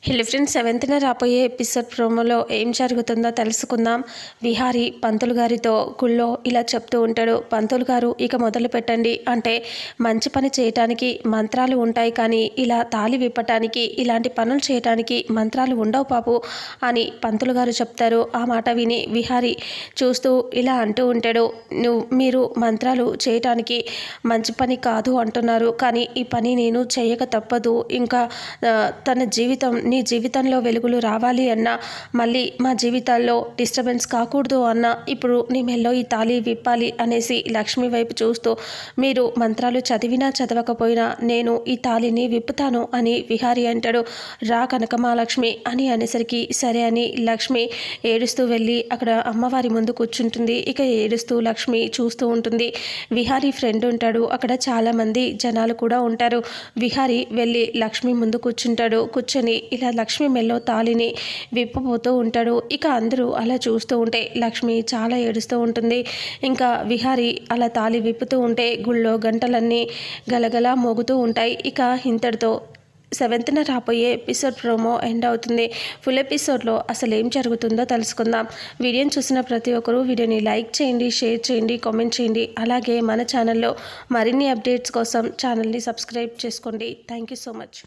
Hello friends, 7th రాబోయే episode ప్రోమోలో ఏం జరుగుతుందో తెలుసుకుందాం. విహారీ పంతులు గారితో గుళ్ళో ఇలా చెప్తూ ఉంటాడు. పంతులు గారు, ఇక మొదలు పెట్టండి. అంటే మంచి పని చేయటానికి మంత్రాలు ఉంటాయి, కానీ ఇలా తాళి విప్పటానికి, ఇలాంటి పనులు చేయటానికి మంత్రాలు ఉండవు బాబు అని పంతులు గారు చెప్తారు. ఆ మాట విని విహారీ చూస్తూ ఇలా అంటూ ఉంటాడు. మీరు మంత్రాలు చేయటానికి మంచి పని కాదు అంటున్నారు, కానీ ఈ పని నేను చేయక తప్పదు. ఇంకా తన జీవితం, నీ జీవితంలో వెలుగులు రావాలి అన్నా, మళ్ళీ మా జీవితాల్లో డిస్టర్బెన్స్ కాకూడదు అన్నా, ఇప్పుడు నీ మెల్లో ఈ తాళి విప్పాలి అనేసి లక్ష్మి వైపు చూస్తూ, మీరు మంత్రాలు చదివినా చదవకపోయినా నేను ఈ తాళిని విప్పుతాను అని విహారీ అంటాడు. రా కనకమహాలక్ష్మి అని అనేసరికి సరే అని లక్ష్మి ఏడుస్తూ వెళ్ళి అక్కడ అమ్మవారి ముందు కూర్చుంటుంది. ఇక ఏడుస్తూ లక్ష్మి చూస్తూ ఉంటుంది. విహారీ ఫ్రెండ్ ఉంటాడు, అక్కడ చాలామంది జనాలు కూడా ఉంటారు. విహారీ వెళ్ళి లక్ష్మి ముందు కూర్చుంటాడు. కూర్చొని ఇలా లక్ష్మి మెల్లో తాళిని విప్పబోతూ ఉంటాడు. ఇక అందరూ అలా చూస్తూ ఉంటే లక్ష్మి చాలా ఏడుస్తూ ఉంటుంది. ఇంకా విహారీ అలా తాళి విప్పుతూ ఉంటే గుళ్ళో గంటలన్నీ గలగలా మోగుతూ ఉంటాయి. ఇక ఇంతటితో 7th రాబోయే ఎపిసోడ్ ప్రోమో ఎండ్ అవుతుంది. ఫుల్ ఎపిసోడ్లో అసలు ఏం జరుగుతుందో తెలుసుకుందాం. వీడియోని చూసిన ప్రతి ఒక్కరూ వీడియోని లైక్ చేయండి, షేర్ చేయండి, కామెంట్ చేయండి. అలాగే మన ఛానల్లో మరిన్ని అప్డేట్స్ కోసం ఛానల్ని సబ్స్క్రైబ్ చేసుకోండి. Thank you so much.